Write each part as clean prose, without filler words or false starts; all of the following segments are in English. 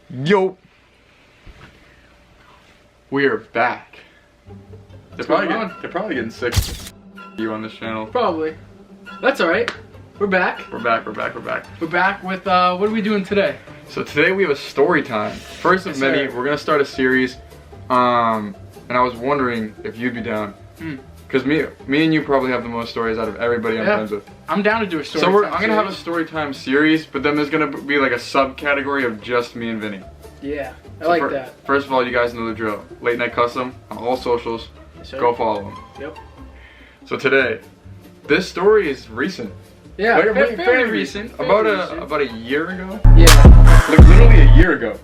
Yo, we are back. They're probably getting sick of you on this channel. Probably. That's alright. We're back. We're back with, what are we doing today? So today we have a story time. First of many, we're gonna start a series. And I was wondering if you'd be down. Because me and you probably have the most stories out of everybody I'm friends with. I'm down to do a story time. So I'm gonna have a story time series, but then there's gonna be like a subcategory of just me and Vinny. Yeah, I like that. First of all, you guys know the drill. Late Night Custom on all socials. Yes, go follow them. Yep. So today, this story is recent. Yeah, fairly recent. About a year ago. Yeah. Like literally a year ago.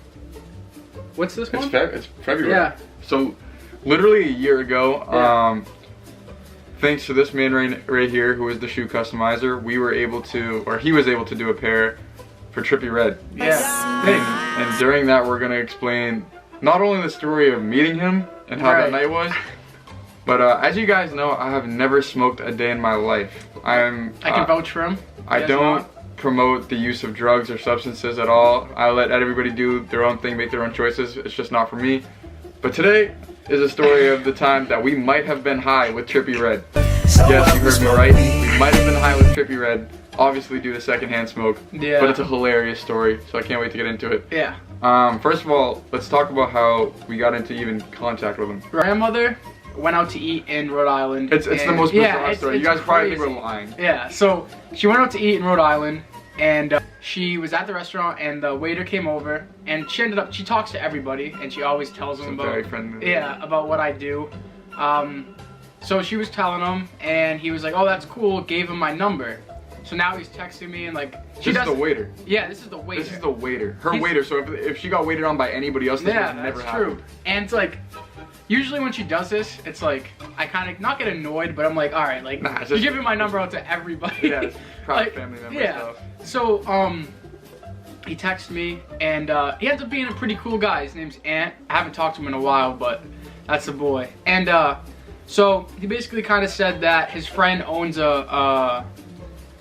What's this month? It's February. Yeah. So literally a year ago, thanks to this man right here, who is the shoe customizer, we were able to, or he was able to do a pair for Trippie Redd. Yeah. And during that, we're gonna explain not only the story of meeting him and how that night was, but as you guys know, I have never smoked a day in my life. I can vouch for him. I don't promote the use of drugs or substances at all. I let everybody do their own thing, make their own choices. It's just not for me. But today is a story of the time that we might have been high with Trippie Redd. Yes, you heard me right. We might have been high with Trippie Redd, obviously due to secondhand smoke. Yeah. But it's a hilarious story, so I can't wait to get into it. Yeah. First of all, let's talk about how we got into even contact with him. Grandmother went out to eat in Rhode Island. It's the most bizarre story. You guys probably think we're lying. Yeah, so she went out to eat in Rhode Island, and she was at the restaurant, and the waiter came over, and she talks to everybody, and she always tells them about, very friendly. Yeah, about what I do. So she was telling him, and he was like, oh, that's cool, gave him my number. So now he's texting me, and like, this is the waiter. Yeah, this is the waiter. This is the waiter. Her waiter, so if she got waited on by anybody else, this would never happen. Yeah, that's true. And it's like, usually when she does this, it's like, I kind of, not get annoyed, but I'm like, alright, like, you're giving my number out to everybody. Yeah, probably like, family members. Yeah. So, he texted me, and he ends up being a pretty cool guy. His name's Ant. I haven't talked to him in a while, but that's a boy. And, so he basically kind of said that his friend owns a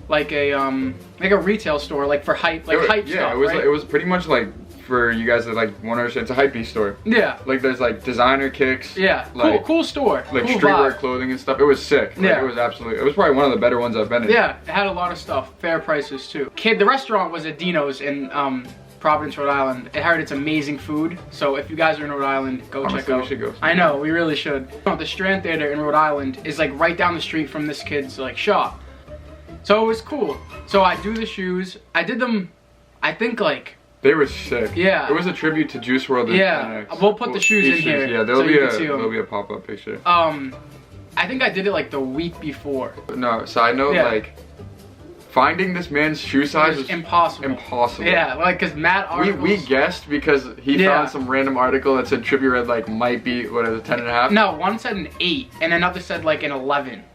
retail store, like for hype, hype stuff. Yeah, it was pretty much like, for you guys that like want to understand, it's a hypebeast store. Yeah. Like there's like designer kicks. Yeah. Like, cool store. Like cool streetwear vibe. clothing and stuff. It was sick. Like, yeah. It was probably one of the better ones I've been in. Yeah. It had a lot of stuff. Fair prices too. The restaurant was at Dino's in Providence, Rhode Island. It had its amazing food. So if you guys are in Rhode Island, go check out. We should go. I know, we really should. The Strand Theater in Rhode Island is like right down the street from this kid's like shop. So it was cool. So I do the shoes. I did them, I think like, they were sick. Yeah. It was a tribute to Juice WRLD. Yeah. We'll put the shoes in here. Yeah, there'll be a pop-up picture. I think I did it like the week before. No, so I know like finding this man's shoe size was impossible. Impossible. Yeah, like cause Matt articles. We guessed because he found some random article that said Trippie Redd like might be what is it, 10.5? No, one said an 8 and another said like an 11.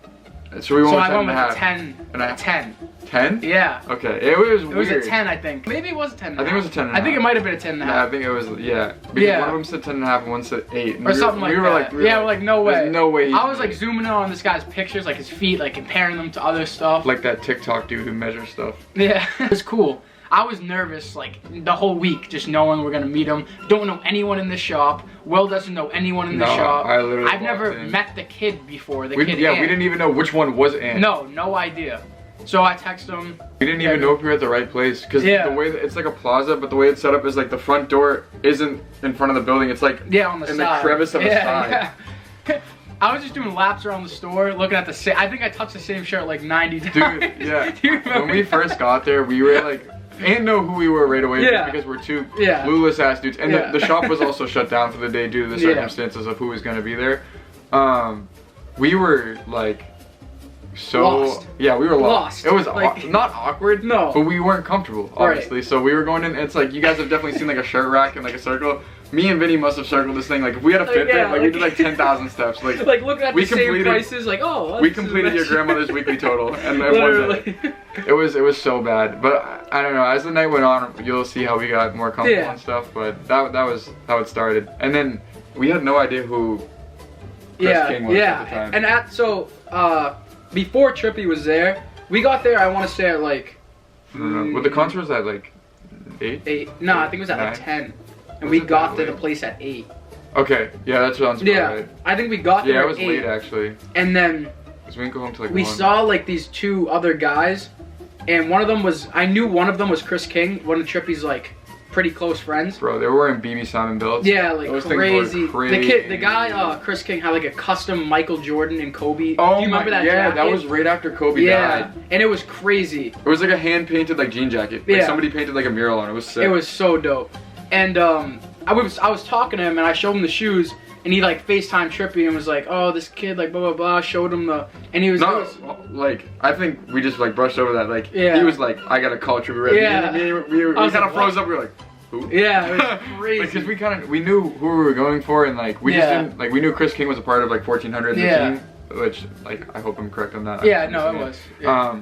So we went with 10.5. So I went with a 10. And a 10. 10? Yeah. Okay. It was weird. It was a 10, I think. Maybe it was a 10. I think it was a 10. I think it might have been a 10.5. Yeah, I think it was. Yeah. Because one of them said 10.5 and one said 8. Or something like that. We're like, no way. There's no way. I was like zooming in on this guy's pictures, like his feet, like comparing them to other stuff. Like that TikTok dude who measures stuff. Yeah. It was cool. I was nervous like the whole week, just knowing we're gonna meet him. Don't know anyone in the shop. Will doesn't know anyone in the shop. I've never met the kid before. We didn't even know which one was Ant. No idea. So I text him. We didn't even know if we were at the right place because the way that it's like a plaza, but the way it's set up is like the front door isn't in front of the building. It's like on the side. the crevice of the side. Yeah. I was just doing laps around the store, looking at the same. I think I touched the same shirt like 90 times. Dude, yeah. When we first got there, we were like. Ain't know who we were right away because we're two clueless ass dudes. And the shop was also shut down for the day due to the circumstances of who was going to be there. We were like lost. Yeah, we were lost. It was like, not awkward, but we weren't comfortable, obviously. So we were going in, it's like, you guys have definitely seen like a shirt rack in like a circle. Me and Vinny must have circled this thing. Like if we had a Fitbit, we did like 10,000 steps. Like looking at the same prices, like we completed your grandmother's weekly total, and literally. It was so bad. But I don't know. As the night went on, you'll see how we got more comfortable and stuff. But that was how it started. And then we had no idea who Chris King was at the time. And before Trippie was there, we got there. I want to say at like. I don't know. Well, the concert was at like 8. 8. No, I think it was at like 10. and Was we it got that to the late? place at 8. Okay, yeah, that sounds about Yeah, right. I think we got there Yeah, at it was 8. late actually. And then Cause we didn't go home till like we 1. saw like these 2 other guys, and one of them was, I knew one of them was Chris King, one of Trippie's like pretty close friends. Bro, they were wearing BB Simon belts. Yeah, like Those things were crazy. crazy. The guy, Chris King, had like a custom Michael Jordan and Kobe. Oh Do you remember that yeah, jacket? that was right after Kobe Yeah, died. and it was crazy. It was like a hand painted like jean jacket. Like Yeah. somebody painted like a mural on it. It was sick. It was so dope. And I was talking to him and I showed him the shoes, and he like FaceTime Trippie and was like, "Oh, this kid like blah blah blah." Showed him and he was like I think we just like brushed over that. Like Yeah. he was like, "I got a call Trippie Redd." Yeah. We I was kind like, of froze what? up. We were like, "Who?" Yeah, it was crazy. Because we knew who we were going for, and like we just Yeah. didn't like we knew Chris King was a part of like 1400 the Yeah. team, which like I hope I'm correct on that. Yeah, no, it was. Yeah.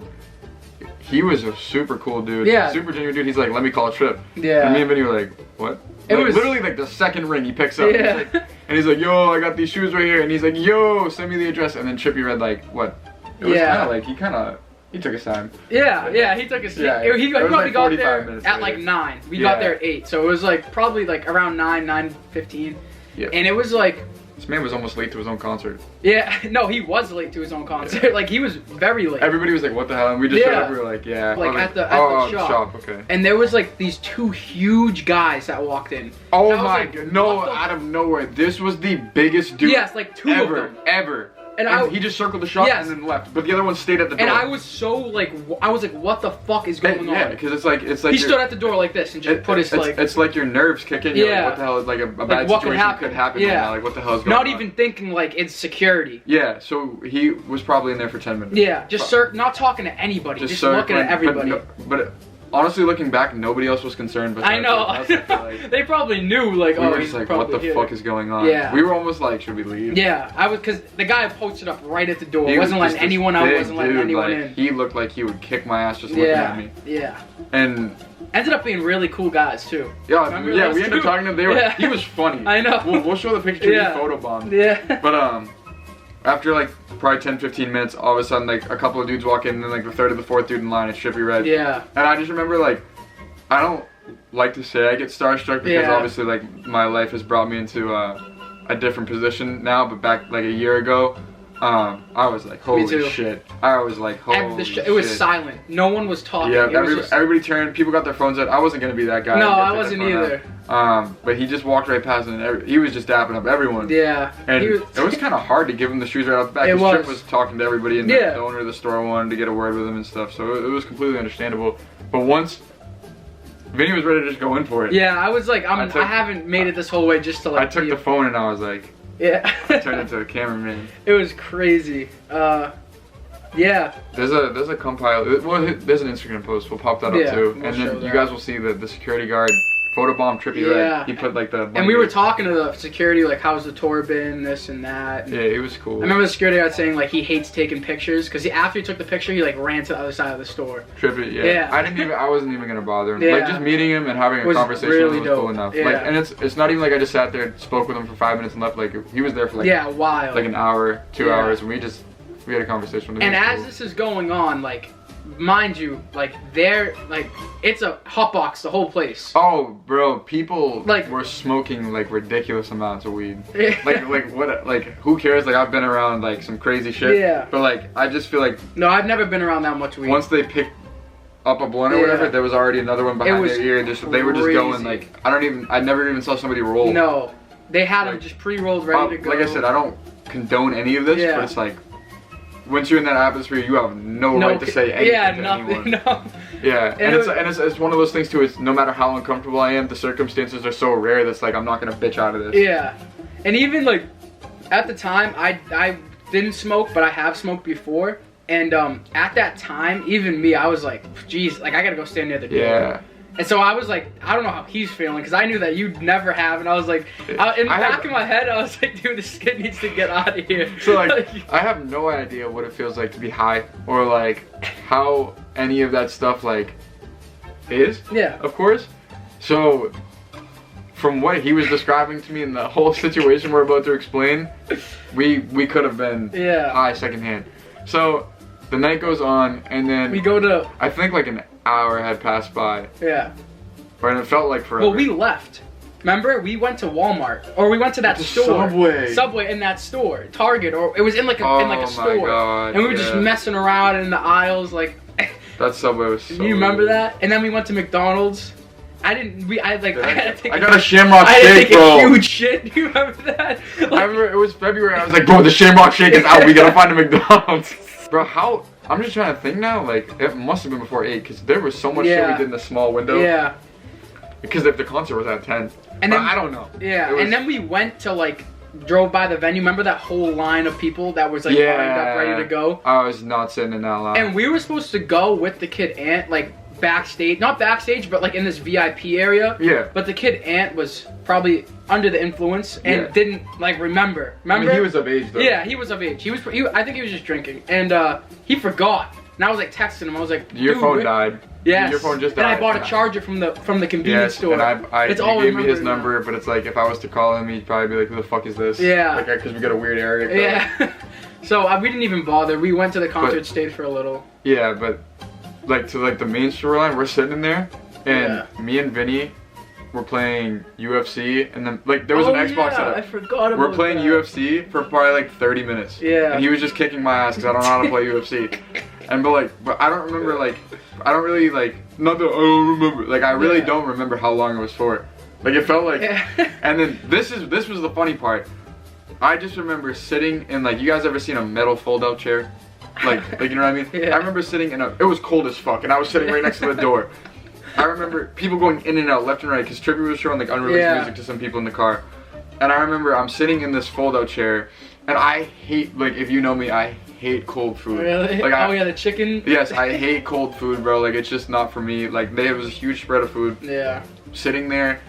He was a super cool dude. Yeah. Super genuine dude. He's like, "Let me call a Trip." Yeah. And me and Vinnie were like, "What?" It Like, was literally like the second ring he picks up. Yeah. He's like, and he's like, "Yo, I got these shoes right here." And he's like, "Yo, send me the address." And then Trippie Redd like, what? It was Yeah. kind of he took his time. Yeah, he took a seat. Yeah, He it was probably like got 45 there minutes at like later. 9. We Yeah. got there at 8, so it was like probably like around 9:15. Yeah. And it was like, This man was almost late to his own concert. yeah, no, he was late to his own concert. Like he was very late. Everybody was like, "What the hell?" And we just showed Yeah. up. We were like, "Yeah." Like, I was at the shop. Okay. And there was like these 2 huge guys that walked in. Oh I was my like, god! No, what the- out of nowhere. This was the biggest dude. Yes, like 2 of them. ever. And He just circled the shop Yes. and then left. But the other one stayed at the door. And I was so like, I was like, what the fuck is going Yeah, on? because it's like He your- stood at the door like this and just put his like, It's like your nerves kick in. You're Yeah. like, what the hell? Like a bad what could situation happen? could happen. Yeah. Right now. Like what the hell is going on? not even thinking like it's security. Yeah. So he was probably in there for 10 minutes. Yeah, just not talking to anybody, just looking at everybody. But honestly, looking back, nobody else was concerned. I know. us. Like, They probably knew like, we oh, were he's just like, what probably the here. fuck is going on? Yeah. We were almost like, should we leave? Yeah, I was, because the guy posted up right at the door. He was Wasn't just letting this anyone out. big Wasn't letting dude, anyone like, in. He looked like he would kick my ass just looking at me. Yeah. And Ended up being really cool guys too. yeah, Remember yeah, those we ended up two? talking to them. They were, Yeah. he was funny. I know. We'll show the picture. Yeah. He photobombed. Yeah. But after like probably 10-15 minutes, all of a sudden like a couple of dudes walk in, and then like the third or the fourth dude in line is Trippie Redd. Yeah. And I just remember like, I don't like to say I get starstruck because Yeah. obviously like my life has brought me into a different position now. But back like a year ago, I was like, holy too. shit. I was like, holy shit. It was silent. No one was talking. Yeah, It was just- everybody turned. People got their phones out. I wasn't gonna be that guy. No, to I take wasn't their phone either. out. But he just walked right past, and he was just dapping up everyone. Yeah. And He it was kind of hard to give him the shoes right off the bat. It Because Trip was. was talking to everybody, and Yeah. the owner of the store wanted to get a word with him and stuff. So it was completely understandable. But once Vinnie was ready to just go in for it, Yeah, I was like, I took- haven't made it this whole way just to like. I took be- the phone and I was like, Yeah. turned into a cameraman. It was crazy. Yeah. There's a compile. Well, there's an Instagram post. We'll pop that Yeah, up too, we'll and show then you that. guys will see the security guard photobomb Trippie Yeah. Redd. He put like the. And we were talking to the security, like, how's the tour been, this and that. Yeah, it was cool. I remember the security guard saying, like, he hates taking pictures, because after he took the picture, he, like, ran to the other side of the store. Trippie, yeah. Yeah. I wasn't even gonna bother him. Yeah. Like just meeting him and having a Was conversation really was cool dope. enough. Yeah. Like, and it's not even like I just sat there, spoke with him for 5 minutes and left. Like he was there for like Yeah, a while. like an hour, 2 Yeah. hours, and we had a conversation with him. And It was as cool. this is going on, like, mind you, like, it's a hotbox, the whole place. Oh, bro, people Like- were smoking like ridiculous amounts of weed. like what? Like who cares? Like I've been around like some crazy shit. Yeah. But like I just feel like No, I've never been around that much weed. once they picked up a blunt or Yeah. whatever, there was already another one behind was their ear. They were just going crazy. like I never even saw somebody roll. No. They had them Like- just pre-rolled, ready to go. Like I said, I don't condone any of this, Yeah. but it's like once you're in that atmosphere, you have no right to say anything Yeah, to nothing, anyone. no. Yeah, And it's one of those things too. It's no matter how uncomfortable I am, the circumstances are so rare that's like I'm not gonna bitch out of this. Yeah. And even, like, at the time, I didn't smoke, but I have smoked before. And at that time, even me, I was like, geez, like, I gotta go stand near the door. Yeah. And so I was like, I don't know how he's feeling, because I knew that you'd never have. And I was like, in the back of my head, I was like, dude, this kid needs to get out of here. So like, I have no idea what it feels like to be high, or like how any of that stuff like is. Yeah. Of course. So from what he was describing to me in the whole situation we're about to explain, we could have been Yeah. high secondhand. So the night goes on, and then We go to, I think like an hour had passed by, yeah. and it felt like forever. Well, we left. Remember, we went to Walmart, or we went to that store, Subway in that store, Target, or it was in like a store, God, and we were just messing around in the aisles, like. That Subway was so You remember good. that? And then we went to McDonald's. I had to take. I got a Shamrock I had to Shake, take bro. a huge shit. Do you remember that? Like, I remember it was February. I was like, bro, the Shamrock Shake is out. We gotta find a McDonald's. Bro, how? I'm just trying to think now. Like, it must have been before 8, because there was so much shit we did in the small window. Yeah. Because if the concert was at 10, and then, I don't know. Yeah, and then we went to like. Drove by the venue. Remember that whole line of people that was like lined up ready to go? I was not sitting in that line. And we were supposed to go with the kid Ant, like backstage, not backstage, but like in this VIP area. Yeah. But the kid Ant was probably under the influence and didn't like remember. I mean, he was of age though. Yeah, he was of age. I think he was just drinking, and he forgot. And I was like texting him. I was like, your phone died. Yes. Your phone just died. And I bought a charger from the convenience store. And it's he gave me his number, but it's like if I was to call him, he'd probably be like, "Who the fuck is this?" Yeah. Like, because we got a weird area code. Yeah. So we didn't even bother. We went to the concert, stayed for a little. Yeah, but like to like the main storyline, we're sitting in there, and me and Vinnie were playing UFC, and then like there was an Xbox setup. I forgot about We're playing that. UFC for probably like 30 minutes. Yeah. And he was just kicking my ass because I don't know how to play UFC. And but I don't remember like, I don't really like, not that I don't remember. Like I really don't remember how long it was for. Like it felt like, and then this was the funny part. I just remember sitting in like, you guys ever seen a metal fold out chair? Like you know what I mean? Yeah. I remember sitting in it was cold as fuck, and I was sitting right next to the door. I remember people going in and out left and right because Trippie was showing like unreleased music to some people in the car. And I remember I'm sitting in this fold out chair, and I hate, like if you know me, I hate cold food. Really? Like, oh yeah, the chicken? Yes, I hate cold food, bro. Like it's just not for me. Like there was a huge spread of food. Yeah. Sitting there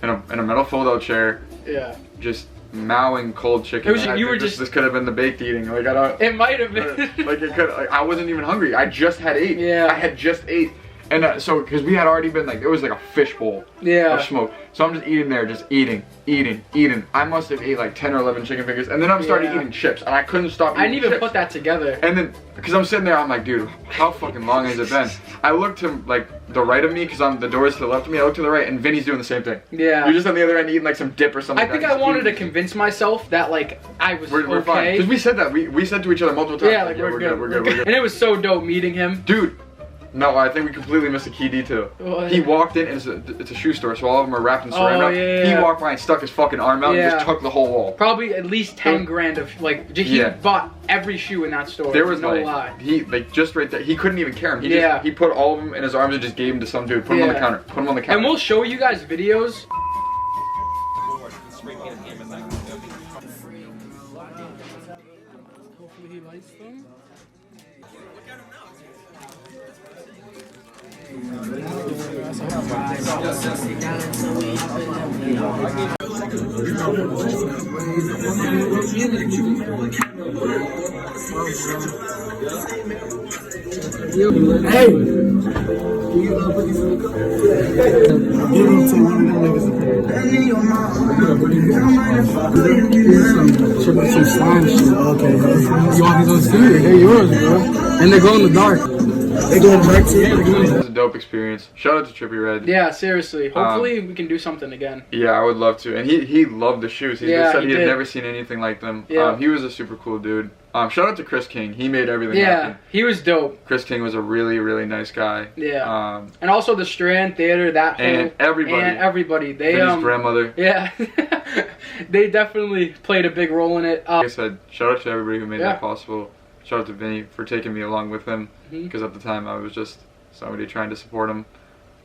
in a metal fold out chair. Yeah. Just mowing cold chicken. It was, you were just. This could have been the baked eating. Like I don't. It might have been. Like it could. Like, I wasn't even hungry. I just had ate. Yeah. I had just ate. And so, because we had already been like, it was like a fishbowl of smoke. So I'm just eating there, just eating. I must have ate like 10 or 11 chicken fingers, and then I'm starting eating chips, and I couldn't stop eating I didn't even chips. put that together. And then, because I'm sitting there, I'm like, dude, how fucking long has it been? I looked to like the right of me, because the door is to the left of me. I look to the right, and Vinny's doing the same thing. Yeah. You're just on the other end eating like some dip or something. I think I wanted to convince myself that like I was we're fine. Because we said that. We said to each other multiple times. Yeah, like we're good. And it was so dope meeting him. Dude. No, I think we completely missed a key detail. What? He walked in, and it's a shoe store, so all of them are wrapped in saran wrap. Yeah. He walked by and stuck his fucking arm out and just took the whole wall. Probably at least 10 grand of, like, he bought every shoe in that store. There was no lie. He, like, just right there, he couldn't even carry them. He put all of them in his arms and just gave them to some dude. Put them on the counter. Put them on the counter. And we'll show you guys videos. Hopefully he likes them. Some slime shit. Okay. You want these on studio? They're yours, bro. And they glow in the dark. They glow in the dark too. It was a dope experience. Shout out to Trippie Redd. Yeah, seriously. Hopefully we can do something again. Yeah, I would love to. And he loved the shoes. He just said he had never seen anything like them. Yeah. He was a super cool dude. Shout out to Chris King. He made everything happen. He was dope. Chris King was a really, really nice guy. Yeah. And also the Strand Theater, that whole... And everybody. And everybody. They, Vinny's grandmother. Yeah. They definitely played a big role in it. Like I said, shout out to everybody who made that possible. Shout out to Vinny for taking me along with him. Because at the time I was just somebody trying to support him.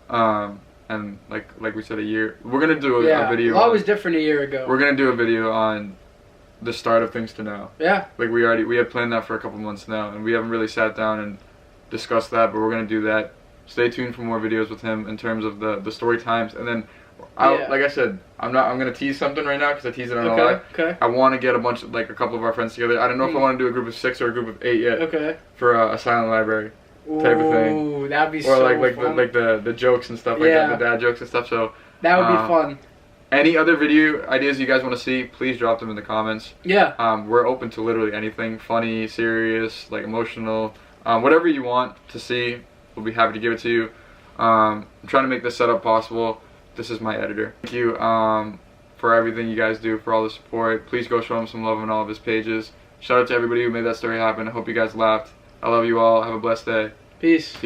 And like we said, a year. We're going to do a video. Well, it was different a year ago. We're going to do a video on the start of things to now. Yeah. Like we had planned that for a couple months now, and we haven't really sat down and discussed that, but we're gonna do that. Stay tuned for more videos with him in terms of the story times, and then like I said, I'm gonna tease something right now because I teased it on a lot. Okay. I want to get a couple of our friends together. I don't know if I want to do a group of 6 or a group of 8 yet. Okay. For a silent library type of thing. Ooh, that'd be or so fun. the jokes and stuff like that, the dad jokes and stuff. So that would be fun. Any other video ideas you guys want to see, please drop them in the comments. Yeah. We're open to literally anything. Funny, serious, like emotional. Whatever you want to see, we'll be happy to give it to you. I'm trying to make this setup possible. This is my editor. Thank you for everything you guys do, for all the support. Please go show him some love on all of his pages. Shout out to everybody who made that story happen. I hope you guys laughed. I love you all. Have a blessed day. Peace.